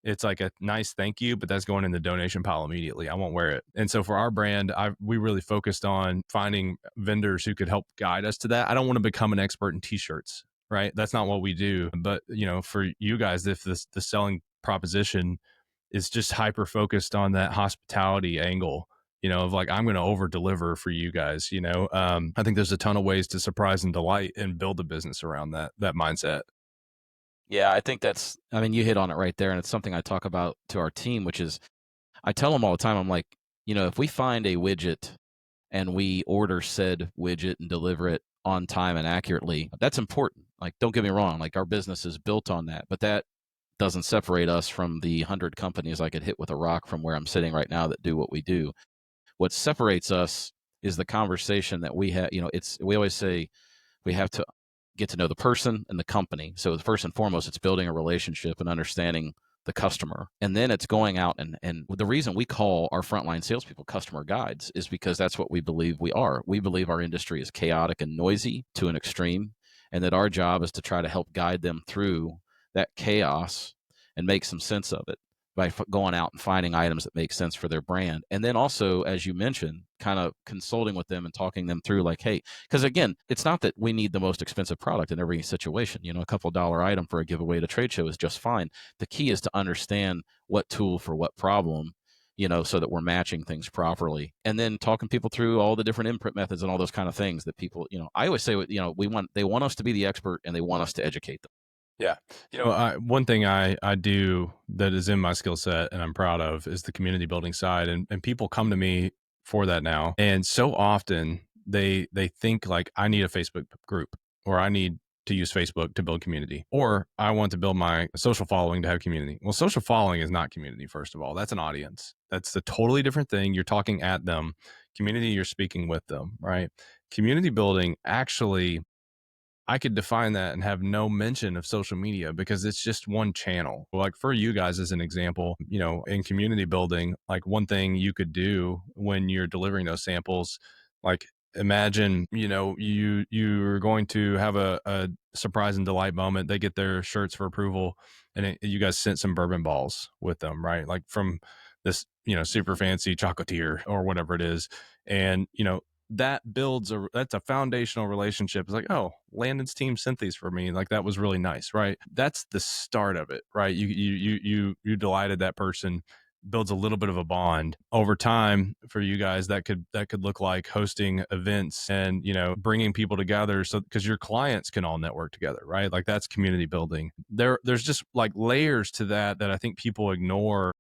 it's like a nice thank you, but that's going in the donation pile immediately. I won't wear it. And so for our brand, we really focused on finding vendors who could help guide us to that. I don't want to become an expert in t-shirts, right? That's not what we do. But, for you guys, if the selling proposition is just hyper focused on that hospitality angle, of like, I'm going to over deliver for you guys, I think there's a ton of ways to surprise and delight and build a business around that mindset. Yeah, I think you hit on it right there. And it's something I talk about to our team, which is I tell them all the time, I'm like, if we find a widget and we order said widget and deliver it on time and accurately, that's important. Like, don't get me wrong, like our business is built on that, but that doesn't separate us from the 100 companies I could hit with a rock from where I'm sitting right now that do what we do. What separates us is the conversation that we have. We always say we have to get to know the person and the company. So first and foremost, it's building a relationship and understanding the customer. And then it's going out and the reason we call our frontline salespeople customer guides is because that's what we believe we are. We believe our industry is chaotic and noisy to an extreme, and that our job is to try to help guide them through that chaos and make some sense of it. by going out and finding items that make sense for their brand. And then also, as you mentioned, kind of consulting with them and talking them through like, hey, because again, it's not that we need the most expensive product in every situation. A couple dollar item for a giveaway at a trade show is just fine. The key is to understand what tool for what problem, so that we're matching things properly. And then talking people through all the different input methods and all those kind of things that people, I always say, they want us to be the expert and they want us to educate them. Yeah. One thing I do that is in my skill set and I'm proud of is the community building side. And people come to me for that now. And so often they think like I need a Facebook group, or I need to use Facebook to build community, or I want to build my social following to have community. Well, social following is not community, first of all. That's an audience. That's a totally different thing. You're talking at them. Community, you're speaking with them, right? Community building, actually, I could define that and have no mention of social media because it's just one channel. Like for you guys, as an example, in community building, like one thing you could do when you're delivering those samples, like imagine, you're going to have a surprise and delight moment. They get their shirts for approval, and you guys sent some bourbon balls with them, right? Like from this, super fancy chocolatier or whatever it is. And, that's a foundational relationship. It's like, oh, Landon's team sent these for me. Like that was really nice, right? That's the start of it, right? You delighted that person, builds a little bit of a bond over time. For you guys, that could look like hosting events and bringing people together, so because your clients can all network together, right? Like that's community building. There's just like layers to that I think people ignore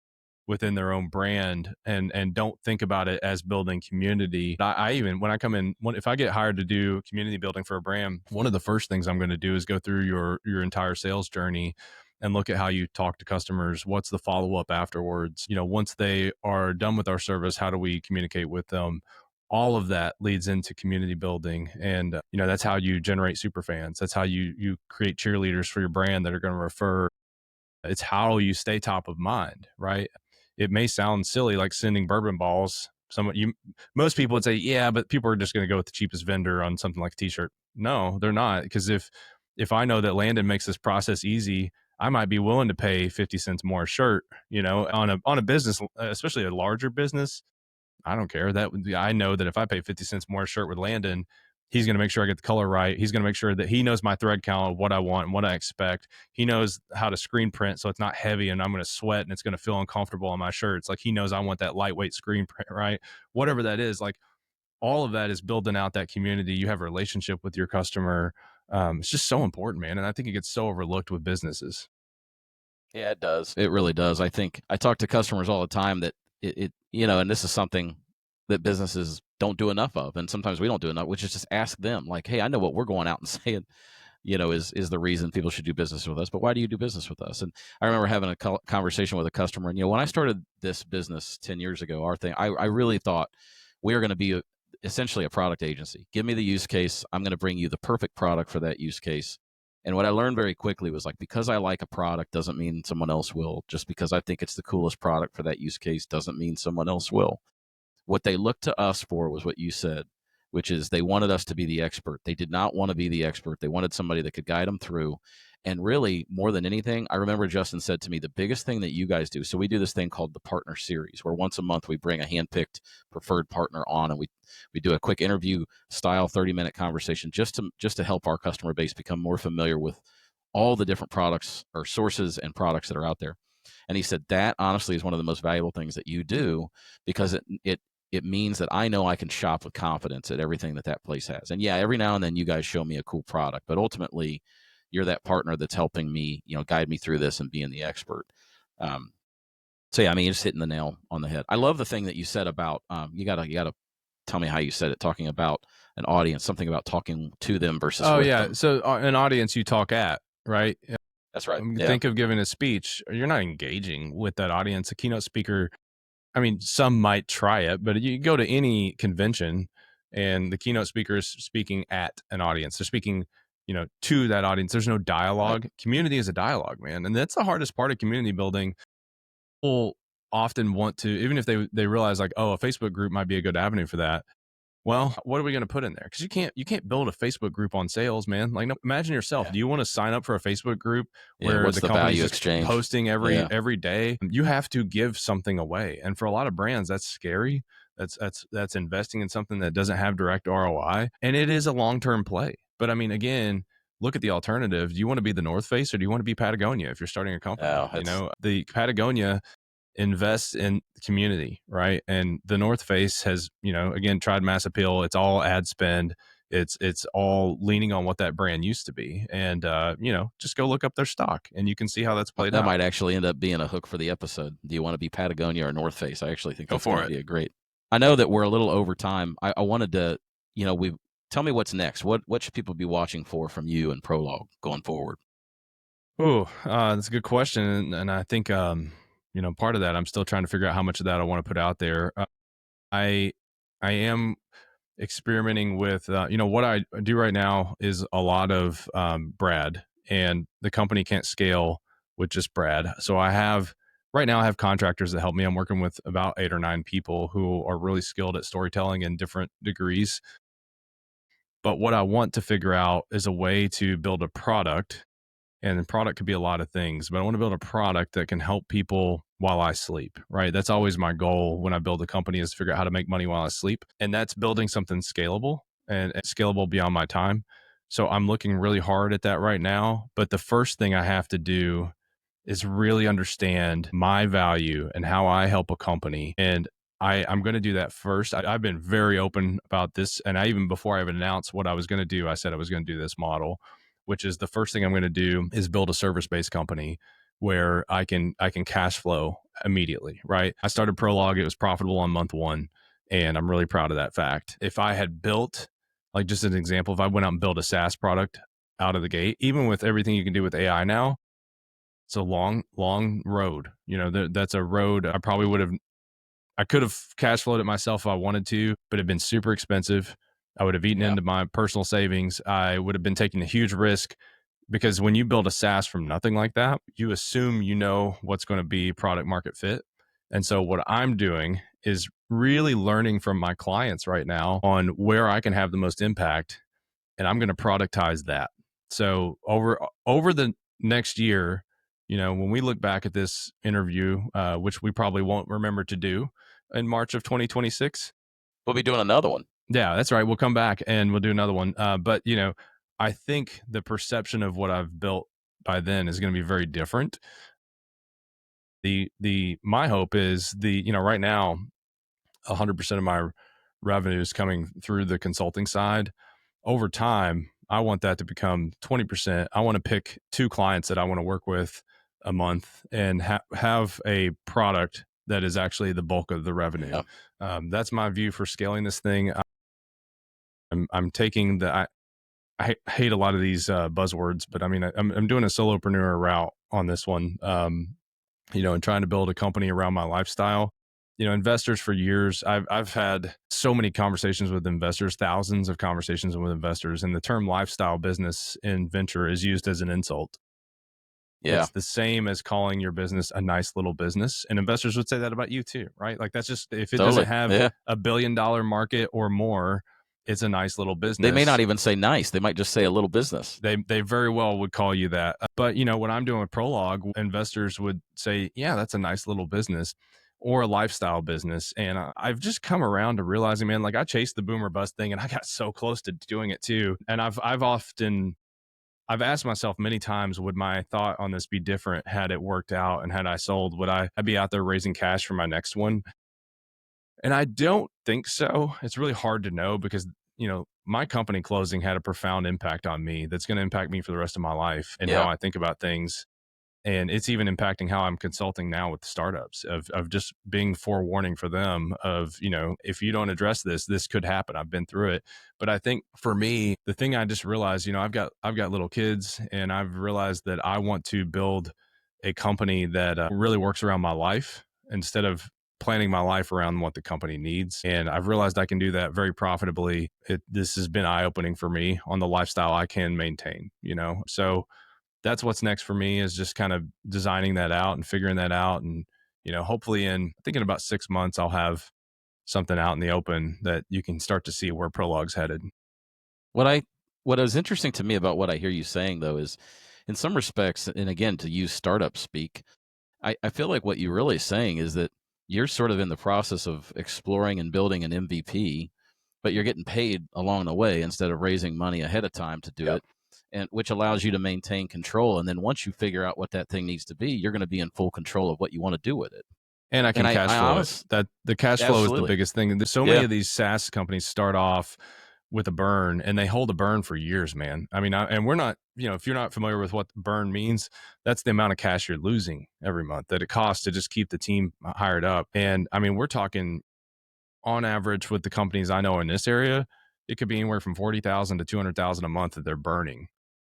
within their own brand, and don't think about it as building community. I even, when I come in, if I get hired to do community building for a brand, one of the first things I'm going to do is go through your entire sales journey and look at how you talk to customers. What's the follow-up afterwards? Once they are done with our service, how do we communicate with them? All of that leads into community building. And that's how you generate super fans. That's how you create cheerleaders for your brand that are going to refer. It's how you stay top of mind, right? It may sound silly, like sending bourbon balls. Most people would say, yeah, but people are just going to go with the cheapest vendor on something like a t-shirt. No, they're not. Because if I know that Landon makes this process easy, I might be willing to pay 50 cents more a shirt, on a business, especially a larger business. I don't care. I know that if I pay 50 cents more a shirt with Landon, he's going to make sure I get the color right. He's going to make sure that he knows my thread count of what I want and what I expect. He knows how to screen print so it's not heavy and I'm going to sweat and it's going to feel uncomfortable on my shirt. It's like he knows I want that lightweight screen print, right? Whatever that is, like all of that is building out that community. You have a relationship with your customer. It's just so important, man. And I think it gets so overlooked with businesses. Yeah, it does. It really does. I think I talk to customers all the time that and this is something that businesses don't do enough of. And sometimes we don't do enough, which is just ask them like, hey, I know what we're going out and saying, is the reason people should do business with us, but why do you do business with us? And I remember having a conversation with a customer, and, when I started this business 10 years ago, I really thought we were going to be essentially a product agency. Give me the use case. I'm going to bring you the perfect product for that use case. And what I learned very quickly was like, because I like a product doesn't mean someone else will. Just because I think it's the coolest product for that use case doesn't mean someone else will. What they looked to us for was what you said, which is they wanted us to be the expert. They did not want to be the expert. They wanted somebody that could guide them through. And really, more than anything, I remember Justin said to me, the biggest thing that you guys do, so we do this thing called the partner series, where once a month we bring a handpicked preferred partner on, and we do a quick interview style 30-minute conversation just to help our customer base become more familiar with all the different products or sources and products that are out there. And he said that honestly is one of the most valuable things that you do, because it means that I know I can shop with confidence at everything that place has. And yeah, every now and then you guys show me a cool product, but ultimately you're that partner that's helping me, guide me through this and being the expert. So yeah, I mean, you're just hitting the nail on the head. I love the thing that you said about, you gotta tell me how you said it, talking about an audience, something about talking to them versus with them. So an audience you talk at, right? That's right. Think of giving a speech. You're not engaging with that audience. A keynote speaker, I mean, some might try it, but you go to any convention and the keynote speaker is speaking at an audience. They're speaking, to that audience. There's no dialogue. Right. Community is a dialogue, man. And that's the hardest part of community building. People often want to, even if they realize like, oh, a Facebook group might be a good avenue for that. Well, what are we going to put in there? Because you can't build a Facebook group on sales, man. Like, no, imagine yourself. Yeah. Do you want to sign up for a Facebook group Yeah. where What's the the company's value just exchange? posting Yeah. every day? You have to give something away, and for a lot of brands, that's scary. That's investing in something that doesn't have direct ROI, and it is a long-term play. But I mean, again, look at the alternative. Do you want to be the North Face or do you want to be Patagonia if you're starting a company? Oh, it's The Patagonia invest in the community, right? And the North Face has, again, tried mass appeal. It's all ad spend. It's all leaning on what that brand used to be. And just go look up their stock and you can see how that's played that out. might actually end up being a hook for the episode. Do you want to be Patagonia or North Face? I actually think Go that's going for to it. be a great. I know that we're a little over time. I wanted to, we tell me what's next. What should people be watching for from you and Prologue going forward? Oh, that's a good question. And I think, part of that, I'm still trying to figure out how much of that I want to put out there. I, I am experimenting with what I do right now is a lot of Brad, and the company can't scale with just Brad. So right now I have contractors that help me. I'm working with about 8 or 9 people who are really skilled at storytelling in different degrees. But what I want to figure out is a way to build a product, and the product could be a lot of things, but I want to build a product that can help people while I sleep, right? That's always my goal when I build a company, is to figure out how to make money while I sleep. And that's building something scalable and scalable beyond my time. So I'm looking really hard at that right now. But the first thing I have to do is really understand my value and how I help a company. And I'm going to do that first. I've been very open about this. And before I even announced what I was going to do, I said I was going to do this model, which is the first thing I'm going to do is build a service-based company where I can cash flow immediately, right? I started Prologue. It was profitable on month 1. And I'm really proud of that fact. If I had built, like, just an example, if I went out and built a SaaS product out of the gate, even with everything you can do with AI now, it's a long, long road. That's a road I could have cash flowed it myself if I wanted to, but it'd been super expensive. I would have eaten Yeah. into my personal savings. I would have been taking a huge risk, because when you build a SaaS from nothing like that, you assume what's going to be product market fit. And so what I'm doing is really learning from my clients right now on where I can have the most impact, and I'm going to productize that. So over the next year, when we look back at this interview, which we probably won't remember to do in March of 2026. We'll be doing another one. Yeah, that's right. We'll come back and we'll do another one. But I think the perception of what I've built by then is going to be very different. My hope is right now, 100% of my revenue is coming through the consulting side. Over time, I want that to become 20%. I want to pick 2 clients that I want to work with a month and have a product that is actually the bulk of the revenue. Yeah. That's my view for scaling this thing. I'm taking I hate a lot of these buzzwords, but I mean, I'm doing a solopreneur route on this one, and trying to build a company around my lifestyle. Investors for years, I've had so many conversations with investors, thousands of conversations with investors, and the term lifestyle business in venture is used as an insult. Yeah. It's the same as calling your business a nice little business. And investors would say that about you too, right? Like, that's just, if it doesn't have $1 billion market or more, it's a nice little business. They may not even say nice. They might just say a little business. They very well would call you that. But, what I'm doing with Prologue, investors would say, yeah, that's a nice little business or a lifestyle business. And I've just come around to realizing, man, like, I chased the boomer bust thing and I got so close to doing it too. And I've asked myself many times, would my thought on this be different had it worked out and had I sold? Would I'd be out there raising cash for my next one? And I don't think so. It's really hard to know because, my company closing had a profound impact on me that's going to impact me for the rest of my life and how I think about things. And it's even impacting how I'm consulting now with startups of just being forewarning for them of, if you don't address this, this could happen. I've been through it. But I think for me, the thing I just realized, I've got little kids, and I've realized that I want to build a company that really works around my life instead of planning my life around what the company needs. And I've realized I can do that very profitably. This has been eye-opening for me on the lifestyle I can maintain, so that's what's next for me, is just kind of designing that out and figuring that out. And, hopefully I think in about 6 months, I'll have something out in the open that you can start to see where Prologue's headed. What is interesting to me about what I hear you saying though is, in some respects, and again to use startup speak, I feel like what you're really saying is that you're sort of in the process of exploring and building an MVP, but you're getting paid along the way instead of raising money ahead of time to do Yep. it, and which allows you to maintain control. And then once you figure out what that thing needs to be, you're going to be in full control of what you want to do with it. And I can And cash I flow it. honestly, That the cash flow is the absolutely, biggest thing. There's so many of these SaaS companies start off with a burn, and they hold a burn for years, man. I mean, and we're not, if you're not familiar with what burn means, that's the amount of cash you're losing every month that it costs to just keep the team hired up. And I mean, we're talking on average with the companies I know in this area, it could be anywhere from 40,000 to 200,000 a month that they're burning.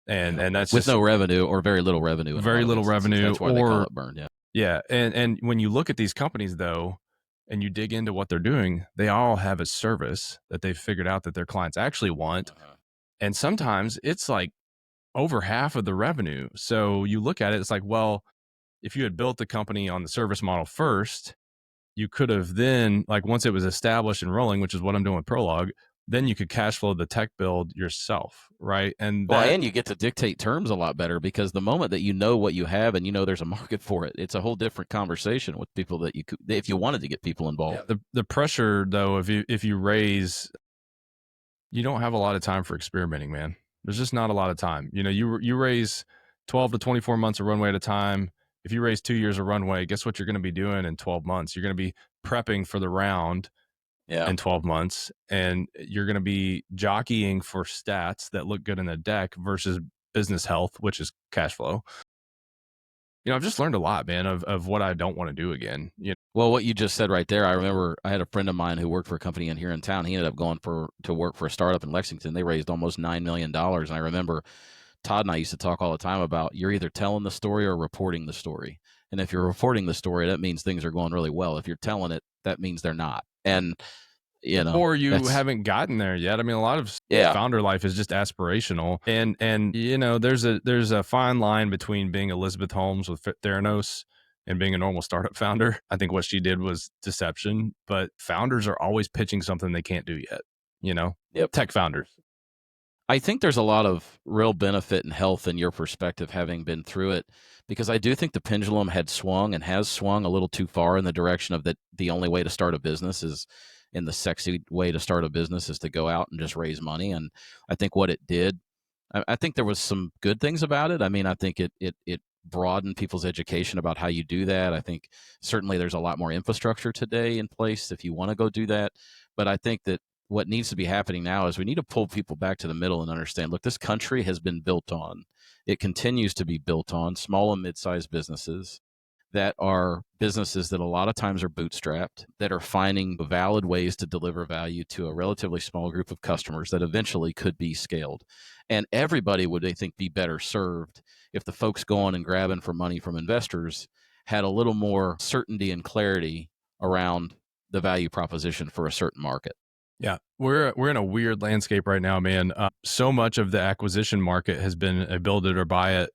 And that's with just no revenue or very little revenue. In very a lot of little instances. revenue. That's why they call it burn. Yeah. Yeah. And when you look at these companies though, and you dig into what they're doing, they all have a service that they've figured out that their clients actually want. And sometimes it's like over half of the revenue. So you look at it, it's like, well, if you had built the company on the service model first, you could have then, like once it was established and rolling, which is what I'm doing with Prologue, then you could cash flow the tech build yourself, right? And and you get to dictate terms a lot better, because the moment that you know what you have and you know there's a market for it, it's a whole different conversation with people that you could, if you wanted to get people involved. Yeah, the pressure though, if you raise, you don't have a lot of time for experimenting, man. There's just not a lot of time. You raise 12 to 24 months of runway at a time. If you raise 2 years of runway, guess what you're going to be doing in 12 months? You're going to be prepping for the round in 12 months, and you're going to be jockeying for stats that look good in the deck versus business health, which is cash flow. I've just learned a lot, man, of what I don't want to do again. Well, what you just said right there, I remember I had a friend of mine who worked for a company in here in town. He ended up going to work for a startup in Lexington. They raised almost $9 million. And I remember Todd and I used to talk all the time about, you're either telling the story or reporting the story. And if you're reporting the story, that means things are going really well. If you're telling it, that means they're not. And or you haven't gotten there yet. I mean, a lot of founder life is just aspirational, and there's a fine line between being Elizabeth Holmes with Theranos and being a normal startup founder. I think what she did was deception, but founders are always pitching something they can't do yet. Tech founders. I think there's a lot of real benefit and health in your perspective, having been through it, because I do think the pendulum had swung and has swung a little too far in the direction of that the only way to start a business is, in the sexy way to start a business is to go out and just raise money. And I think what it did, I think there was some good things about it. I mean, I think it broadened people's education about how you do that. I think certainly there's a lot more infrastructure today in place if you want to go do that. But I think that what needs to be happening now is we need to pull people back to the middle and understand, look, this country has been built on, it continues to be built on small and mid-sized businesses that are businesses that a lot of times are bootstrapped, that are finding valid ways to deliver value to a relatively small group of customers that eventually could be scaled. And everybody would, I think, be better served if the folks going and grabbing for money from investors had a little more certainty and clarity around the value proposition for a certain market. Yeah, we're in a weird landscape right now, man. So much of the acquisition market has been a build it or buy it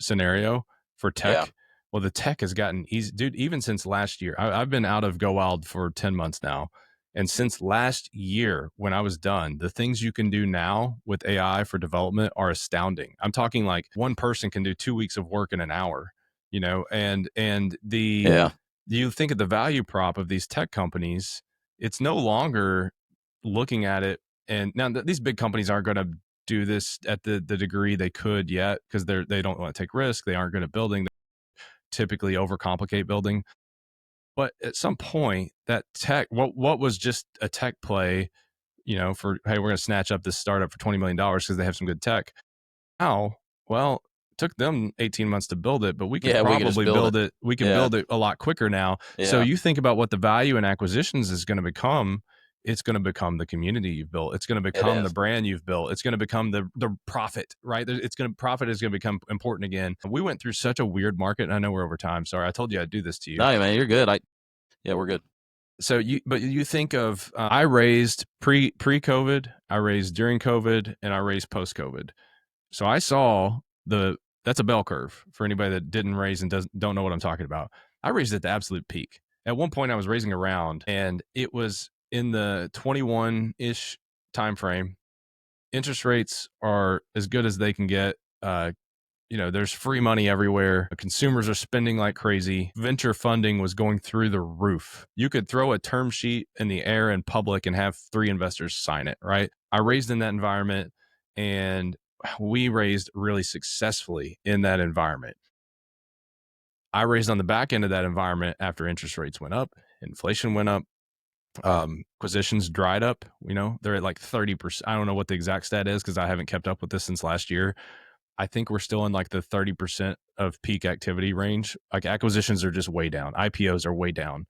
scenario for tech. Yeah. Well, the tech has gotten easy, dude. Even since last year, I've been out of GoWild for 10 months now, and since last year when I was done, the things you can do now with AI for development are astounding. I'm talking like one person can do 2 weeks of work in an hour, and you think of the value prop of these tech companies. It's no longer looking at it, and now these big companies aren't going to do this at the degree they could yet, because they don't want to take risk. They aren't good at building. They typically overcomplicate building. But at some point, that tech, what was just a tech play, for, hey, we're going to snatch up this startup for $20 million because they have some good tech. Now, well, it took them 18 months to build it, but we could probably build it. We can build it a lot quicker now. Yeah. So you think about what the value in acquisitions is going to become. It's going to become the community you've built. It's going to become the brand you've built. It's going to become the profit, right? Profit is going to become important again. We went through such a weird market. And I know we're over time. Sorry, I told you I'd do this to you. No, man, you're good. We're good. So you think of, I raised pre-COVID, I raised during COVID, and I raised post-COVID. So I saw that's a bell curve for anybody that didn't raise and don't know what I'm talking about. I raised at the absolute peak. At one point I was raising a round and it was in the 21-ish time frame. Interest rates are as good as they can get. There's free money everywhere. Consumers are spending like crazy. Venture funding was going through the roof. You could throw a term sheet in the air in public and have 3 investors sign it, right? I raised in that environment and we raised really successfully in that environment. I raised on the back end of that environment after interest rates went up, inflation went up, acquisitions dried up. They're at like 30%. I don't know what the exact stat is because I haven't kept up with this since last year. I think we're still in like the 30% of peak activity range. Like acquisitions are just way down. IPOs are way down.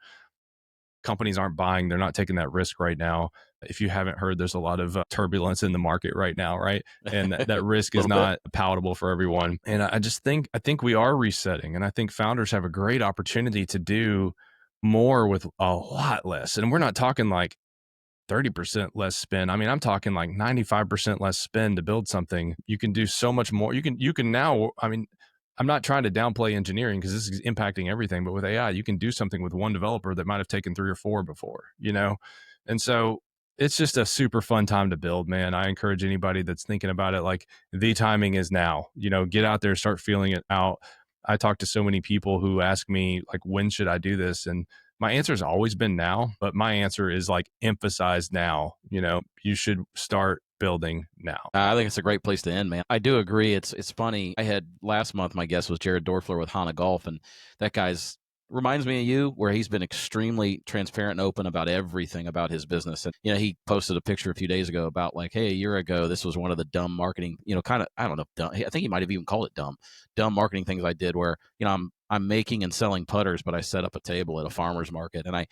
Companies aren't buying. They're not taking that risk right now. If you haven't heard, there's a lot of turbulence in the market right now, right? And that risk is not palatable for everyone. And I think we are resetting. And I think founders have a great opportunity to do more with a lot less. And we're not talking like 30% less spend. I mean, I'm talking like 95% less spend to build something. You can do so much more. You can now, I mean, I'm not trying to downplay engineering because this is impacting everything, but with AI, you can do something with one developer that might have taken 3 or 4 before, And so it's just a super fun time to build, man. I encourage anybody that's thinking about it, like the timing is now, get out there, start feeling it out. I talk to so many people who ask me like, when should I do this? And my answer has always been now, but my answer is like emphasized now. You should start building now. I think it's a great place to end, man. I do agree. It's funny. I had last month, my guest was Jared Dorfler with Hana Golf, and that guy's reminds me of you, where he's been extremely transparent and open about everything about his business. And, he posted a picture a few days ago about like, hey, a year ago, this was one of the dumb marketing, kind of, I don't know, dumb. I think he might have even called it dumb marketing things I did where, I'm making and selling putters, but I set up a table at a farmer's market and I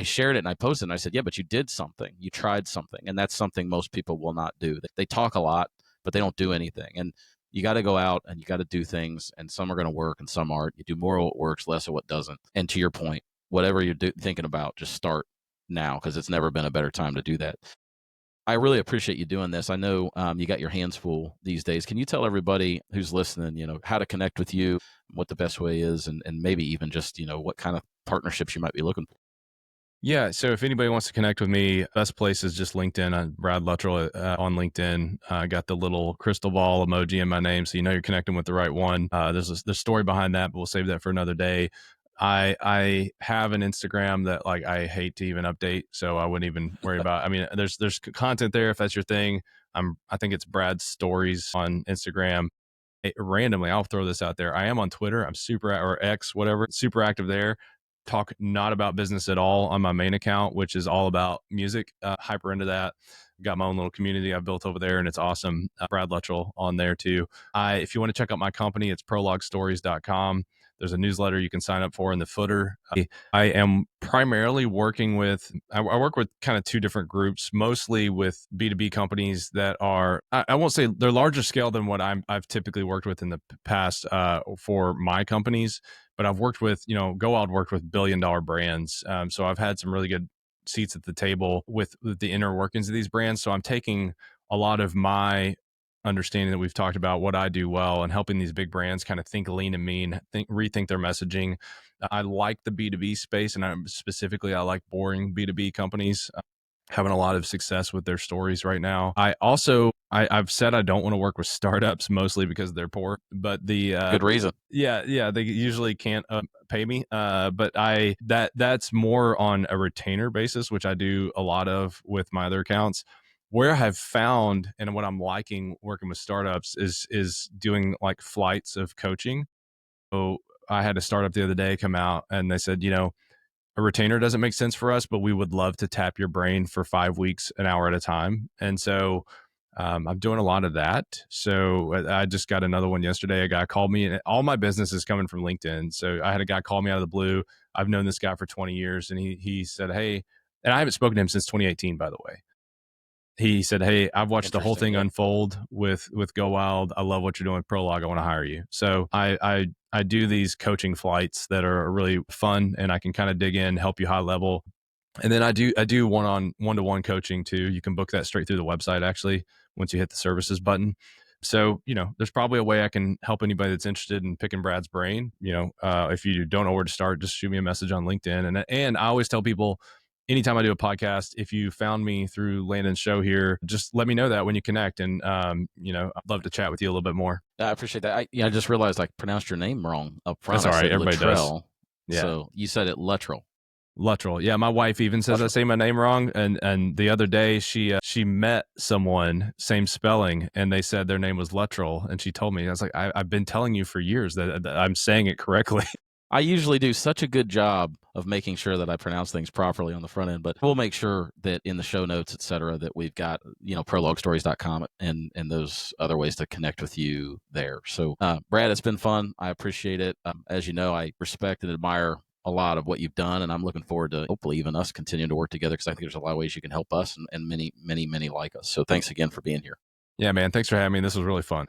shared it and I posted and I said, yeah, but you did something, you tried something. And that's something most people will not do. They talk a lot, but they don't do anything. And you got to go out and you got to do things, and some are going to work and some aren't. You do more of what works, less of what doesn't. And to your point, whatever you're thinking about, just start now, because it's never been a better time to do that. I really appreciate you doing this. I know you got your hands full these days. Can you tell everybody who's listening, how to connect with you, what the best way is, and maybe even just, what kind of partnerships you might be looking for? Yeah. So if anybody wants to connect with me, best place is just LinkedIn. I'm Brad Luttrell on LinkedIn. I got the little crystal ball emoji in my name, so you're connecting with the right one. There's a story behind that, but we'll save that for another day. I have an Instagram that like I hate to even update, so I wouldn't even worry about. I mean, there's content there if that's your thing. I think it's Brad's Stories on Instagram. Randomly, I'll throw this out there. I am on Twitter. I'm or X, whatever, super active there. Talk not about business at all on my main account, which is all about music. Hyper into that. Got my own little community I've built over there, and it's awesome. Brad Luttrell on there too. If you want to check out my company, it's prologuestories.com. There's a newsletter you can sign up for in the footer. I am primarily working with, I work with kind of 2 different groups, mostly with B2B companies that are, I won't say they're larger scale than what I've typically worked with in the past for my companies, but I've worked with, GoWild worked with $1 billion brands. So I've had some really good seats at the table with the inner workings of these brands. So I'm taking a lot of my understanding that we've talked about, what I do well, and helping these big brands kind of think lean and mean, rethink their messaging. I like the B2B space, and I like boring B2B companies. Having a lot of success with their stories right now. I've said I don't want to work with startups, mostly because they're poor, but Good reason. Yeah, they usually can't pay me. But that's more on a retainer basis, which I do a lot of with my other accounts. Where I have found, and what I'm liking working with startups is doing like flights of coaching. So I had a startup the other day come out and they said, a retainer doesn't make sense for us, but we would love to tap your brain for 5 weeks, an hour at a time. And so I'm doing a lot of that. So I just got another one yesterday. A guy called me, and all my business is coming from LinkedIn. So I had a guy call me out of the blue. I've known this guy for 20 years, and he said, hey, and I haven't spoken to him since 2018, by the way. He said, hey, I've watched the whole thing unfold with GoWild. I love what you're doing with Prologue. I want to hire you. So I do these coaching flights that are really fun, and I can kind of dig in, help you high level. And then I do one-to-one coaching too. You can book that straight through the website, actually, once you hit the services button. So, there's probably a way I can help anybody that's interested in picking Brad's brain. If you don't know where to start, just shoot me a message on LinkedIn. And I always tell people, anytime I do a podcast, if you found me through Landon's show here, just let me know that when you connect. And, I'd love to chat with you a little bit more. I appreciate that. I just realized I pronounced your name wrong up front. That's all right. I said Everybody does. Luttrell. Yeah. So you said it Luttrell. Luttrell. Yeah, my wife even says I say my name wrong. And the other day she met someone, same spelling, and they said their name was Luttrell. And she told me, I was like, I've been telling you for years that I'm saying it correctly. I usually do such a good job of making sure that I pronounce things properly on the front end, but we'll make sure that in the show notes, et cetera, that we've got, prologuestories.com and those other ways to connect with you there. So, Brad, it's been fun. I appreciate it. As you know, I respect and admire a lot of what you've done, and I'm looking forward to hopefully even us continuing to work together, because I think there's a lot of ways you can help us and many, many, many like us. So thanks again for being here. Yeah, man. Thanks for having me. This was really fun.